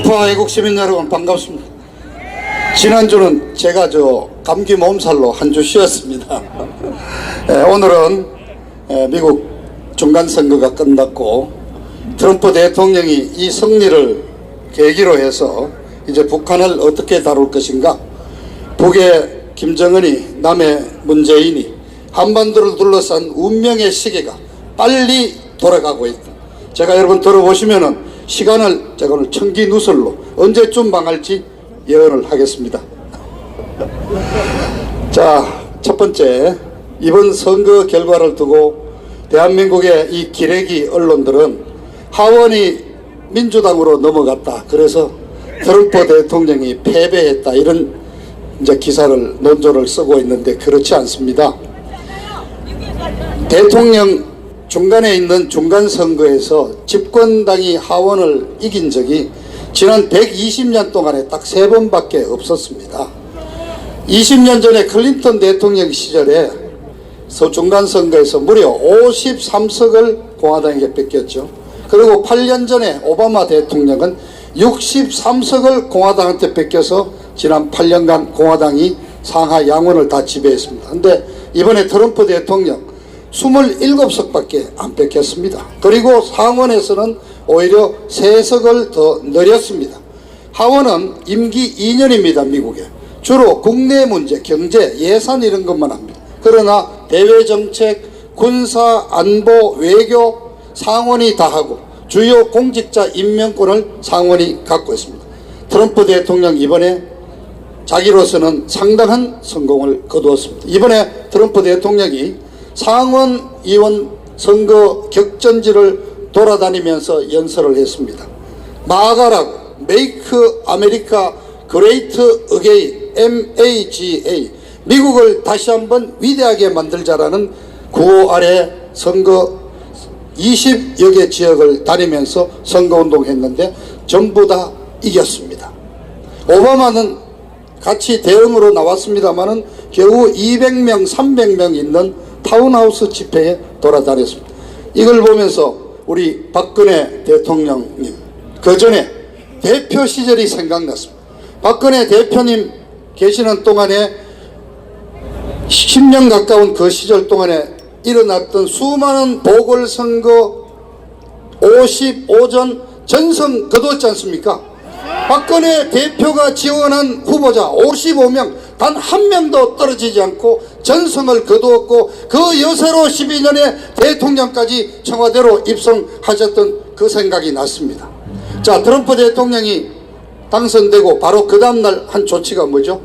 우파 애국 시민 여러분 반갑습니다. 지난주는 제가 감기 몸살로 한 주 쉬었습니다. 오늘은 미국 중간선거가 끝났고 트럼프 대통령이 이 승리를 계기로 해서 이제 북한을 어떻게 다룰 것인가, 북의 김정은이 남의 문재인이 한반도를 둘러싼 운명의 시계가 빨리 돌아가고 있다. 제가 여러분 들어보시면은 시간을 제가 오늘 청기누설로 언제쯤 망할지 예언을 하겠습니다. 자, 첫 번째, 이번 선거 결과를 두고 대한민국의 이 기레기 언론들은 하원이 민주당으로 넘어갔다, 그래서 트럼프 대통령이 패배했다, 이런 이제 기사를 논조를 쓰고 있는데 그렇지 않습니다. 대통령 중간에 있는 중간선거에서 집권당이 하원을 이긴 적이 지난 120년 동안에 딱 3번밖에 없었습니다. 20년 전에 클린턴 대통령 시절에 중간선거에서 무려 53석을 공화당에게 뺏겼죠. 그리고 8년 전에 오바마 대통령은 63석을 공화당한테 뺏겨서 지난 8년간 공화당이 상하 양원을 다 지배했습니다. 근데 이번에 트럼프 대통령 27석밖에 안 뺏겼습니다. 그리고 상원에서는 오히려 3석을 더 늘렸습니다. 하원은 임기 2년입니다. 미국에 주로 국내 문제, 경제, 예산 이런 것만 합니다. 그러나 대외정책, 군사, 안보, 외교 상원이 다 하고 주요 공직자 임명권을 상원이 갖고 있습니다. 트럼프 대통령 이번에 자기로서는 상당한 성공을 거두었습니다. 이번에 트럼프 대통령이 상원 의원 선거 격전지를 돌아다니면서 연설을 했습니다. 마가라고, Make America Great Again, MAGA, 미국을 다시 한번 위대하게 만들자라는 구호 아래 선거 20여 개 지역을 다니면서 선거운동을 했는데 전부 다 이겼습니다. 오바마는 같이 대응으로 나왔습니다마는 겨우 200명, 300명 있는 타운하우스 집회에 돌아다녔습니다. 이걸 보면서 우리 박근혜 대통령님, 그 전에 대표 시절이 생각났습니다. 박근혜 대표님 계시는 동안에 10년 가까운 그 시절 동안에 일어났던 수많은 보궐선거 55전 전성 거두었지 않습니까? 박근혜 대표가 지원한 후보자 55명 단 한 명도 떨어지지 않고 전성을 거두었고, 그 여세로 12년에 대통령까지 청와대로 입성하셨던 그 생각이 났습니다. 자, 트럼프 대통령이 당선되고 바로 그 다음날 한 조치가 뭐죠?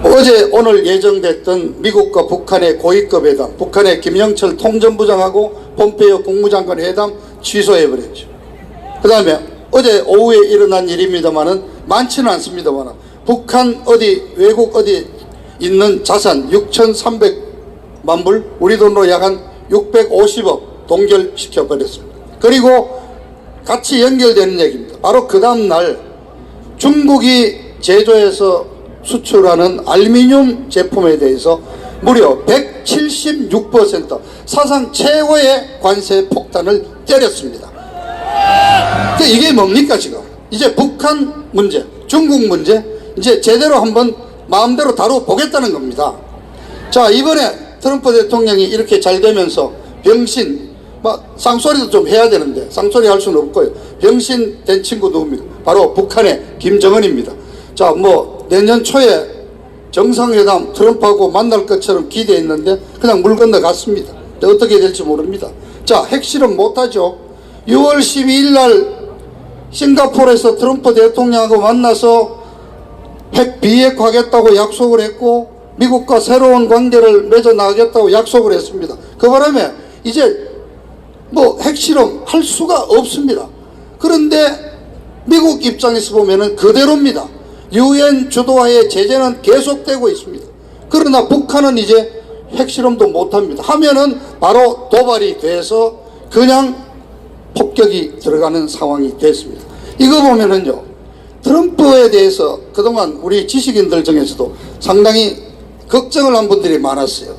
어제 오늘 예정됐던 미국과 북한의 고위급 회담, 북한의 김영철 통전부장하고 폼페이오 국무장관 회담 취소해버렸죠. 그 다음에 어제 오후에 일어난 일입니다만은 많지는 않습니다만 북한 외국 어디 있는 자산 6,300만 불, 우리 돈으로 약 한 650억 동결시켜 버렸습니다. 그리고 같이 연결되는 얘기입니다. 바로 그 다음날 중국이 제조해서 수출하는 알루미늄 제품에 대해서 무려 176% 사상 최고의 관세 폭탄을 때렸습니다. 이게 뭡니까? 지금 이제 북한 문제, 중국 문제 이제 제대로 한번 마음대로 다뤄보겠다는 겁니다. 자, 이번에 트럼프 대통령이 이렇게 잘 되면서 병신, 쌍소리도 좀 해야 되는데 쌍소리 할 수는 없고요. 병신 된 친구 누굽니까? 바로 북한의 김정은입니다. 자, 내년 초에 정상회담 트럼프하고 만날 것처럼 기대했는데 그냥 물 건너갔습니다. 어떻게 될지 모릅니다. 자, 핵실험 못하죠. 6월 12일 날 싱가포르에서 트럼프 대통령하고 만나서 핵 비핵화하겠다고 약속을 했고 미국과 새로운 관계를 맺어나가겠다고 약속을 했습니다. 그 바람에 이제 핵실험 할 수가 없습니다. 그런데 미국 입장에서 보면은 그대로입니다. UN 주도하에 제재는 계속되고 있습니다. 그러나 북한은 이제 핵실험도 못합니다. 하면은 바로 도발이 돼서 그냥 폭격이 들어가는 상황이 됐습니다. 이거 보면은요, 트럼프에 대해서 그동안 우리 지식인들 중에서도 상당히 걱정을 한 분들이 많았어요.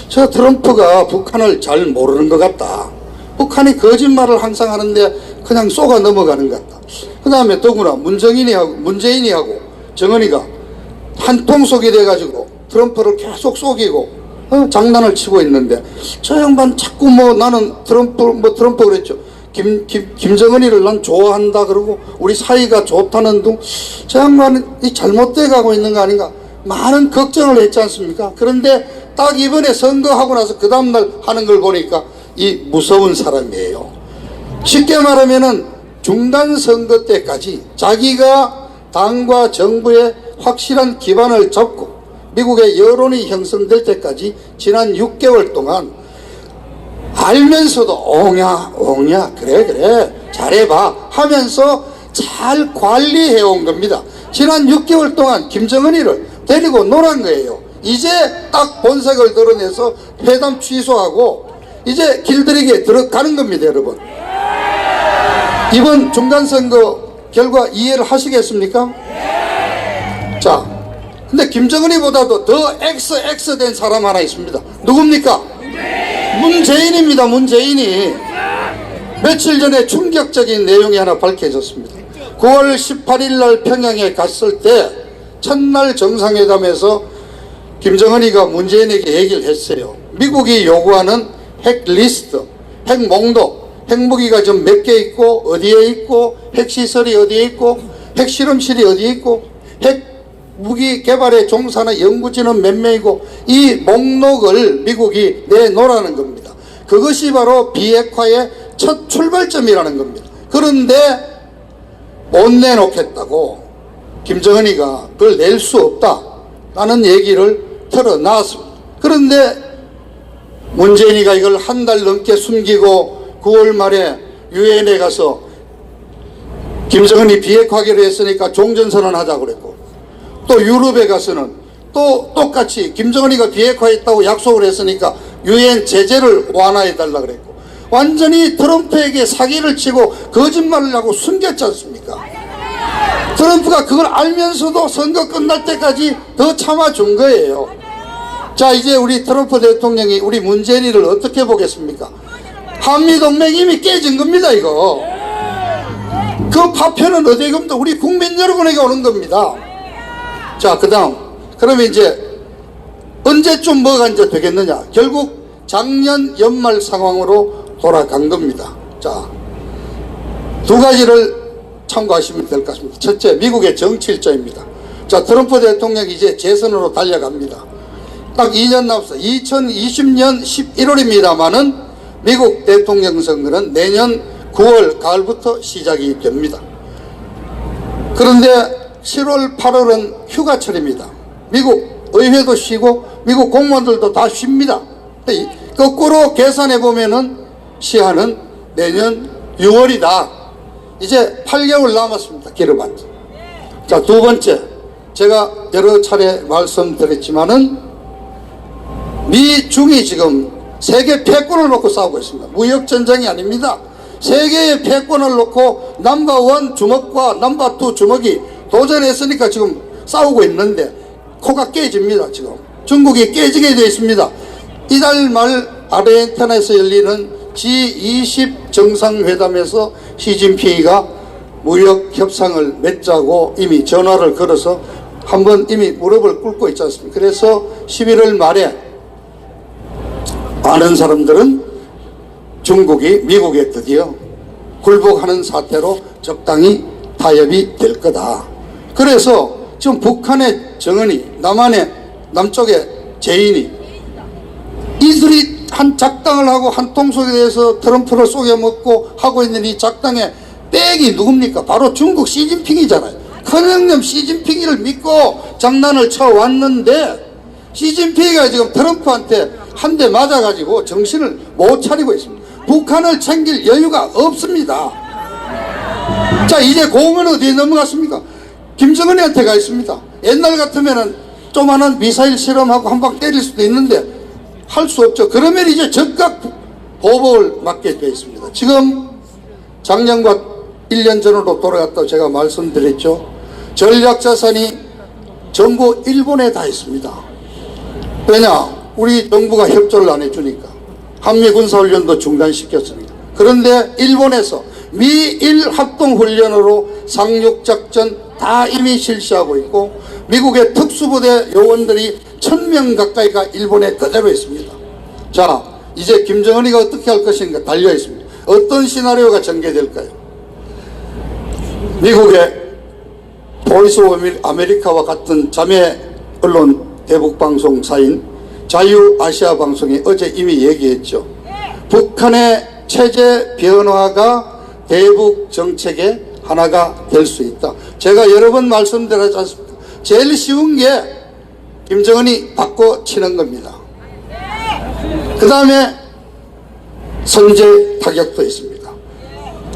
저 트럼프가 북한을 잘 모르는 것 같다. 북한이 거짓말을 항상 하는데 그냥 쏘가 넘어가는 것 같다. 그 다음에 더구나 문재인이하고 정은이가 한 통속이 돼가지고 트럼프를 계속 속이고 장난을 치고 있는데, 저 양반 자꾸 나는 트럼프 그랬죠. 김정은이를 난 좋아한다 그러고 우리 사이가 좋다는 둥, 저 양반은 이 잘못돼 가고 있는 거 아닌가 많은 걱정을 했지 않습니까? 그런데 딱 이번에 선거하고 나서 그 다음날 하는 걸 보니까 이 무서운 사람이에요. 쉽게 말하면은 중간선거 때까지 자기가 당과 정부의 확실한 기반을 잡고 미국의 여론이 형성될 때까지 지난 6개월 동안 알면서도 옹야 그래 잘해봐 하면서 잘 관리해온 겁니다. 지난 6개월 동안 김정은이를 데리고 놀은 거예요. 이제 딱 본색을 드러내서 회담 취소하고 이제 길들이기에 들어가는 겁니다. 여러분, 이번 중간선거 결과 이해를 하시겠습니까? 자, 근데 김정은이보다도 더 XX 된 사람 하나 있습니다. 누굽니까? 문재인입니다. 문재인이 며칠 전에 충격적인 내용이 하나 밝혀졌습니다. 9월 18일 날 평양에 갔을 때 첫날 정상회담에서 김정은이가 문재인에게 얘기를 했어요. 미국이 요구하는 핵 리스트, 핵 목록, 핵무기가 좀 몇 개 있고 어디에 있고 핵시설이 어디에 있고 핵실험실이 어디에 있고 핵무기 개발에 종사하는 연구진은 몇 명이고 이 목록을 미국이 내놓으라는 겁니다. 그것이 바로 비핵화의 첫 출발점이라는 겁니다. 그런데 못 내놓겠다고 김정은이가 그걸 낼 수 없다라는 얘기를 털어놨습니다. 그런데 문재인이가 이걸 한 달 넘게 숨기고 9월 말에 유엔에 가서 김정은이 비핵화하기로 했으니까 종전선언 하자고 그랬고, 또 유럽에 가서는 또 똑같이 김정은이가 비핵화했다고 약속을 했으니까 유엔 제재를 완화해 달라 그랬고, 완전히 트럼프에게 사기를 치고 거짓말을 하고 숨겼지 않습니까? 트럼프가 그걸 알면서도 선거 끝날 때까지 더 참아준 거예요. 자, 이제 우리 트럼프 대통령이 우리 문재인이를 어떻게 보겠습니까? 한미동맹이 이미 깨진 겁니다. 이거 그 파편은 어디에 겁니다? 우리 국민 여러분에게 오는 겁니다. 자, 그 다음 그러면 이제 언제쯤 뭐가 이제 되겠느냐? 결국 작년 연말 상황으로 돌아간 겁니다. 자, 두 가지를 참고하시면 될 것 같습니다. 첫째, 미국의 정치 일정입니다. 자, 트럼프 대통령이 이제 재선으로 달려갑니다. 딱 2년 남았어. 2020년 11월입니다만은 미국 대통령 선거는 내년 9월 가을부터 시작이 됩니다. 그런데 7월 8월은 휴가철입니다. 미국 의회도 쉬고 미국 공무원들도 다 쉽니다. 거꾸로 계산해 보면은 시한은 내년 6월이다. 이제 8개월 남았습니다. 기르반지. 자, 두 번째, 제가 여러 차례 말씀드렸지만은 미중이 지금 세계 패권을 놓고 싸우고 있습니다. 무역전쟁이 아닙니다. 세계의 패권을 놓고 넘버1 주먹과 넘버2 주먹이 도전했으니까 지금 싸우고 있는데 코가 깨집니다. 지금 중국이 깨지게 되어 있습니다. 이달 말 아르헨티나에서 열리는 G20 정상회담에서 시진핑이가 무역 협상을 맺자고 이미 전화를 걸어서 한번 이미 무릎을 꿇고 있지 않습니까? 그래서 11월 말에 많은 사람들은 중국이 미국에 드디어 굴복하는 사태로 적당히 타협이 될 거다. 그래서 지금 북한의 정은이, 남쪽의 재인이 이들이 한 작당을 하고 한 통속에 대해서 트럼프를 속여먹고 하고 있는 이 작당의 백이 누굽니까? 바로 중국 시진핑이잖아요. 큰형님 시진핑이를 믿고 장난을 쳐왔는데 시진핑이가 지금 트럼프한테 한 대 맞아가지고 정신을 못 차리고 있습니다. 북한을 챙길 여유가 없습니다. 자, 이제 공은 어디에 넘어갔습니까? 김정은이한테 가 있습니다. 옛날 같으면은 조만한 미사일 실험하고 한 방 때릴 수도 있는데 할 수 없죠. 그러면 이제 즉각 보복을 맞게 되어 있습니다. 지금 작년과 1년 전으로 돌아갔다고 제가 말씀드렸죠. 전략자산이 전부 일본에 다 있습니다. 왜냐? 우리 정부가 협조를 안 해주니까 한미 군사훈련도 중단시켰습니다. 그런데 일본에서 미일 합동훈련으로 상륙작전 다 이미 실시하고 있고 미국의 특수부대 요원들이 1000명 가까이가 일본에 그대로 있습니다. 자, 이제 김정은이가 어떻게 할 것인가 달려 있습니다. 어떤 시나리오가 전개될까요? 미국의 보이스 오브 아메리카와 같은 자매 언론 대북방송사인 자유아시아 방송이 어제 이미 얘기했죠. 북한의 체제 변화가 대북 정책의 하나가 될 수 있다. 제가 여러 번 말씀드렸지 않습니까? 제일 쉬운 게 김정은이 바꿔치는 겁니다. 그 다음에 선제 타격도 있습니다.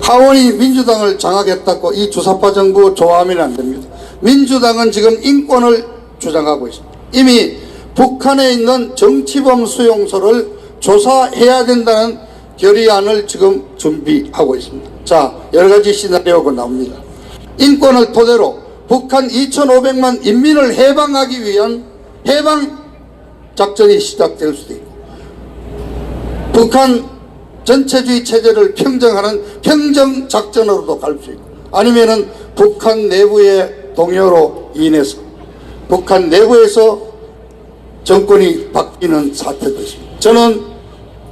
하원이 민주당을 장악했다고 이 주사파 정부 좋아하면 안 됩니다. 민주당은 지금 인권을 주장하고 있습니다. 이미 북한에 있는 정치범 수용소를 조사해야 된다는 결의안을 지금 준비하고 있습니다. 자, 여러 가지 시나리오가 나옵니다. 인권을 토대로 북한 2,500만 인민을 해방하기 위한 해방 작전이 시작될 수도 있고, 북한 전체주의 체제를 평정하는 평정 작전으로도 갈 수 있고, 아니면은 북한 내부의 동요로 인해서 북한 내부에서 정권이 바뀌는 사태도 있습니다. 저는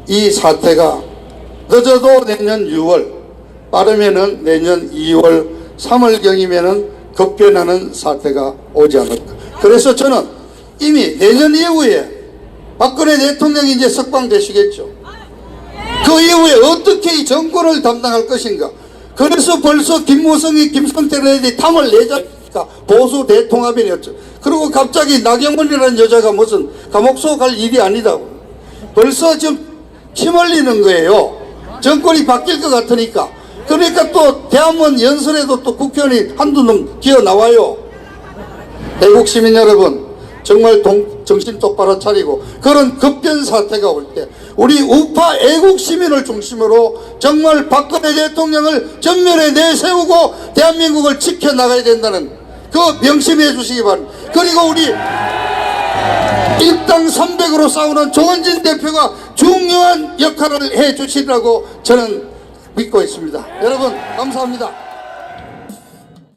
이 사태가 늦어도 내년 6월, 빠르면은 내년 2월, 3월경이면은 급변하는 사태가 오지 않을까. 그래서 저는 이미 내년 이후에 박근혜 대통령이 이제 석방되시겠죠. 그 이후에 어떻게 이 정권을 담당할 것인가. 그래서 벌써 김무성이 김성태를 탐을 내자니까 보수 대통합이었죠. 그리고 갑자기 나경원이라는 여자가 무슨 감옥소 갈 일이 아니다. 벌써 지금 침 흘리는 거예요. 정권이 바뀔 것 같으니까. 그러니까 또 대한문 연설에도 또 국회의원이 한두 놈 기어 나와요. 대국 시민 여러분, 정말 정신 똑바로 차리고 그런 급변 사태가 올 때 우리 우파 애국 시민을 중심으로 정말 박근혜 대통령을 전면에 내세우고 대한민국을 지켜나가야 된다는 그 명심해 주시기 바랍니다. 그리고 우리 일당 300으로 싸우는 조원진 대표가 중요한 역할을 해 주시라고 저는 믿고 있습니다. 여러분 감사합니다.